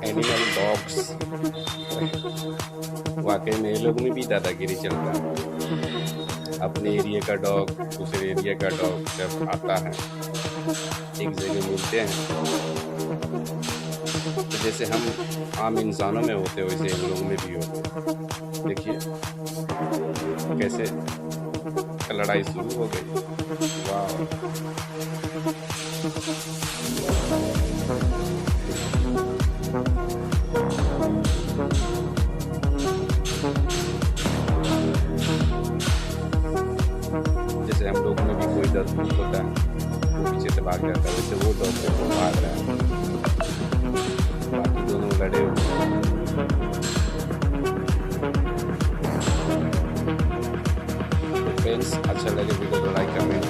Animal dogs, वाकई में ये लोग में भी दादागिरी चलता है। अपने एरिया का डॉग दूसरे एरिया का डॉग जब आता है, एक जगह मिलते हैं, तो जैसे हम आम इंसानों में होते वैसे इन लोगों में भी होते। देखिए कैसे लड़ाई शुरू हो गई। वाह, जैसे हम लोगों में भी कोई डर होता है, पीछे से भाग जाता है, वैसे वो डॉग से वो भाग रहा है, बाकी दोनों लड़े हुए हैं। फ्रेंड्स, अच्छा लगे वीडियो को लाइक कमेंट